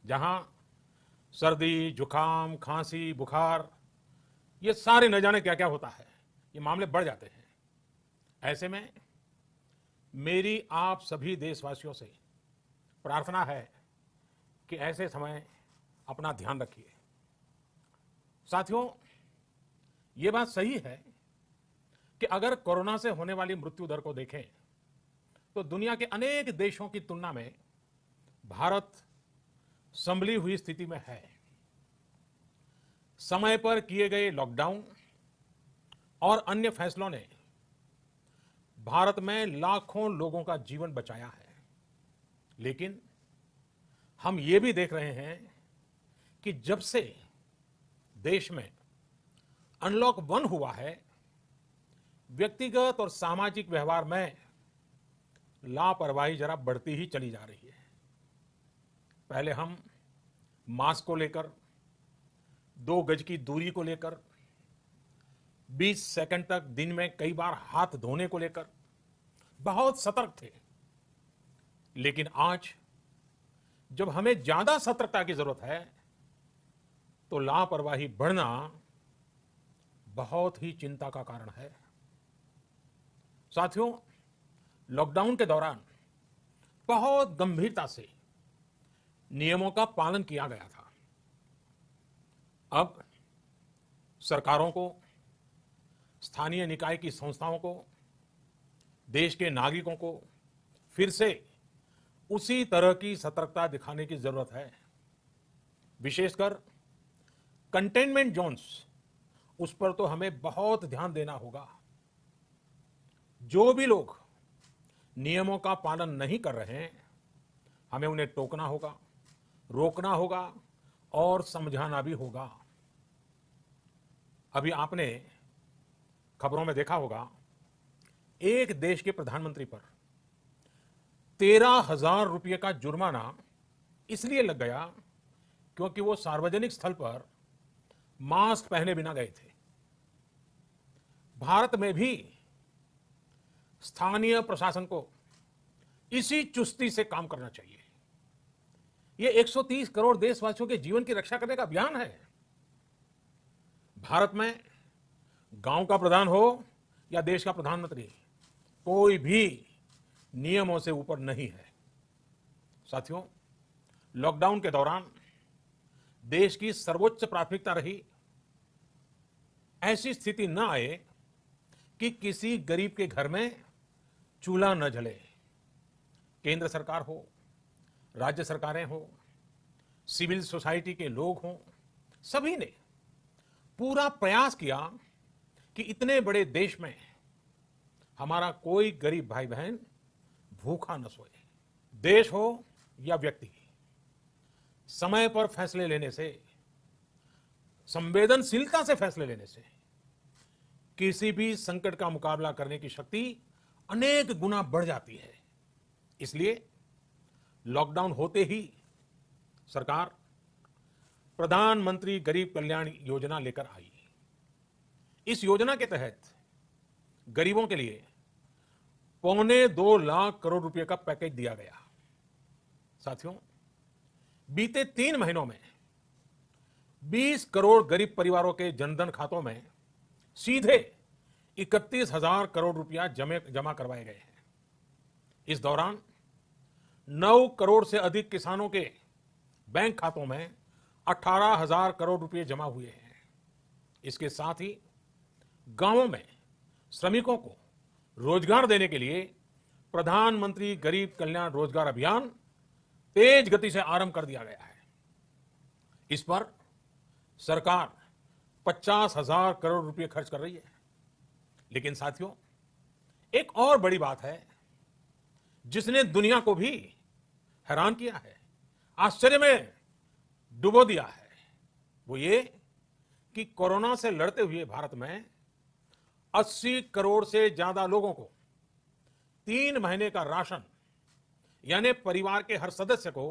जहां सर्दी, जुकाम, खांसी, बुखार, ये सारे न जाने क्या क्या होता है, ये मामले बढ़ जाते हैं। ऐसे में मेरी आप सभी देशवासियों से प्रार्थना है कि ऐसे समय अपना ध्यान रखिए। साथियों, ये बात सही है कि अगर कोरोना से होने वाली मृत्यु दर को देखें तो दुनिया के अनेक देशों की तुलना में भारत संभली हुई स्थिति में है। समय पर किए गए लॉकडाउन और अन्य फैसलों ने भारत में लाखों लोगों का जीवन बचाया है। लेकिन हम ये भी देख रहे हैं कि जब से देश में अनलॉक 1 हुआ है, व्यक्तिगत और सामाजिक व्यवहार में लापरवाही जरा बढ़ती ही चली जा रही है। पहले हम मास्क को लेकर, 2 गज की दूरी को लेकर, 20 सेकंड तक दिन में कई बार हाथ धोने को लेकर बहुत सतर्क थे। लेकिन आज जब हमें ज्यादा सतर्कता की जरूरत है तो लापरवाही बढ़ना बहुत ही चिंता का कारण है। साथियों, लॉकडाउन के दौरान बहुत गंभीरता से नियमों का पालन किया गया था। अब सरकारों को, स्थानीय निकाय की संस्थाओं को, देश के नागरिकों को फिर से उसी तरह की सतर्कता दिखाने की जरूरत है। विशेषकर कंटेनमेंट जोन्स, उस पर तो हमें बहुत ध्यान देना होगा। जो भी लोग नियमों का पालन नहीं कर रहे हैं, हमें उन्हें टोकना होगा, रोकना होगा और समझाना भी होगा। अभी आपने खबरों में देखा होगा, एक देश के प्रधानमंत्री पर 13,000 रुपये का जुर्माना इसलिए लग गया क्योंकि वो सार्वजनिक स्थल पर मास्क पहने बिना गए थे। भारत में भी स्थानीय प्रशासन को इसी चुस्ती से काम करना चाहिए। ये 130 करोड़ देशवासियों के जीवन की रक्षा करने का अभियान है। भारत में गांव का प्रधान हो या देश का प्रधानमंत्री, कोई भी नियमों से ऊपर नहीं है। साथियों, लॉकडाउन के दौरान देश की सर्वोच्च प्राथमिकता रही ऐसी स्थिति न आए कि किसी गरीब के घर में चूल्हा न जले। केंद्र सरकार हो, राज्य सरकारें हो, सिविल सोसाइटी के लोग हों, सभी ने पूरा प्रयास किया कि इतने बड़े देश में हमारा कोई गरीब भाई बहन भूखा न सोए। देश हो या व्यक्ति, समय पर फैसले लेने से, संवेदनशीलता से फैसले लेने से किसी भी संकट का मुकाबला करने की शक्ति अनेक गुना बढ़ जाती है। इसलिए लॉकडाउन होते ही सरकार प्रधानमंत्री गरीब कल्याण योजना लेकर आई। इस योजना के तहत गरीबों के लिए 1.25 लाख करोड़ रुपए का पैकेज दिया गया। साथियों, बीते 3 महीनों में 20 करोड़ गरीब परिवारों के जनधन खातों में सीधे 31,000 करोड़ रुपया जमा करवाए गए हैं। इस दौरान 9 करोड़ से अधिक किसानों के बैंक खातों में 18,000 करोड़ रुपए जमा हुए हैं। इसके साथ ही गांवों में श्रमिकों को रोजगार देने के लिए प्रधानमंत्री गरीब कल्याण रोजगार अभियान तेज गति से आरंभ कर दिया गया है। इस पर सरकार 50,000 करोड़ रुपए खर्च कर रही है। लेकिन साथियों, एक और बड़ी बात है जिसने दुनिया को भी हैरान किया है, आश्चर्य में डुबो दिया है। वो ये कि कोरोना से लड़ते हुए भारत में 80 करोड़ से ज्यादा लोगों को 3 महीने का राशन, यानी परिवार के हर सदस्य को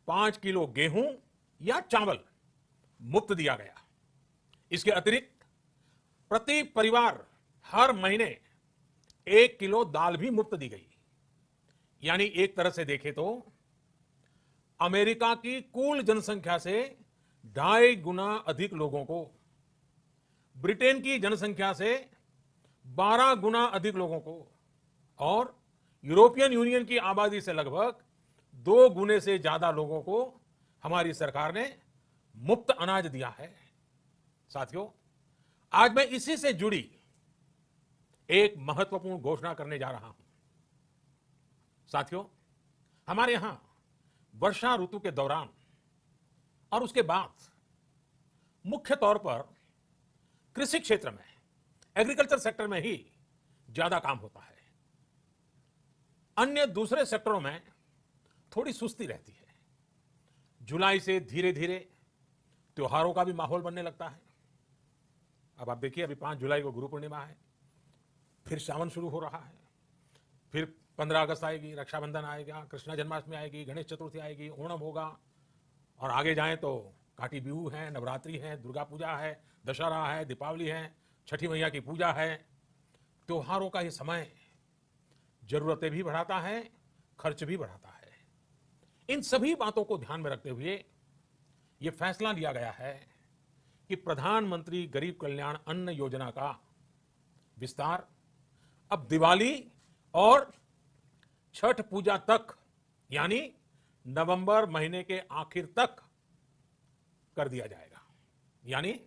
5 किलो गेहूं या चावल मुफ्त दिया गया। इसके अतिरिक्त प्रति परिवार हर महीने 1 किलो दाल भी मुफ्त दी गई। यानी एक तरह से देखें तो अमेरिका की कुल जनसंख्या से 2.5 गुना अधिक लोगों को, ब्रिटेन की जनसंख्या से 12 गुना अधिक लोगों को और यूरोपियन यूनियन की आबादी से लगभग 2 गुने से ज्यादा लोगों को हमारी सरकार ने मुफ्त अनाज दिया है। साथियों, आज मैं इसी से जुड़ी एक महत्वपूर्ण घोषणा करने जा रहा हूं। साथियों, हमारे यहां वर्षा ऋतु के दौरान और उसके बाद मुख्य तौर पर कृषि क्षेत्र में, एग्रीकल्चर सेक्टर में ही ज्यादा काम होता है। अन्य दूसरे सेक्टरों में थोड़ी सुस्ती रहती है। जुलाई से धीरे धीरे त्योहारों का भी माहौल बनने लगता है। अब आप देखिए, अभी 5 जुलाई को गुरु पूर्णिमा है, फिर सावन शुरू हो रहा है, फिर 15 अगस्त आएगी, रक्षाबंधन आएगा, कृष्ण जन्माष्टमी आएगी, गणेश चतुर्थी आएगी, ओणम होगा और आगे जाएं तो काटी बिहू है, नवरात्रि है, दुर्गा पूजा है, दशहरा है, दीपावली है, छठी मैया की पूजा है। त्योहारों का ये समय जरूरतें भी बढ़ाता है, खर्च भी बढ़ाता है। इन सभी बातों को ध्यान में रखते हुए ये फैसला लिया गया है कि प्रधानमंत्री गरीब कल्याण अन्न योजना का विस्तार अब दिवाली और छठ पूजा तक, यानी नवंबर महीने के आखिर तक कर दिया जाएगा। यानी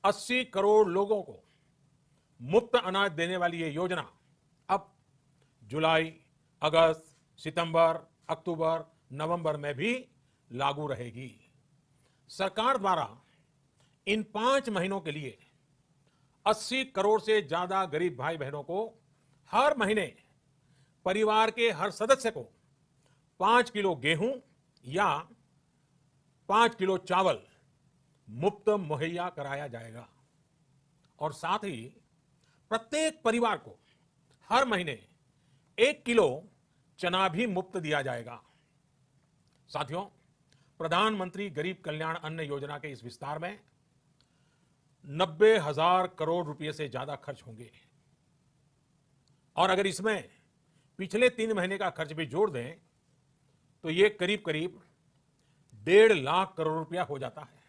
80 करोड़ लोगों को मुफ्त अनाज देने वाली ये योजना अब जुलाई, अगस्त, सितंबर, अक्टूबर, नवंबर में भी लागू रहेगी। सरकार द्वारा इन 5 महीनों के लिए 80 करोड़ से ज्यादा गरीब भाई बहनों को हर महीने परिवार के हर सदस्य को 5 किलो गेहूं या 5 किलो चावल मुफ्त मुहैया कराया जाएगा और साथ ही प्रत्येक परिवार को हर महीने 1 किलो चना भी मुफ्त दिया जाएगा। साथियों, प्रधानमंत्री गरीब कल्याण अन्न योजना के इस विस्तार में 90,000 करोड़ रुपए से ज्यादा खर्च होंगे और अगर इसमें पिछले 3 महीने का खर्च भी जोड़ दें तो ये करीब करीब 1.5 लाख करोड़ रुपया हो जाता है।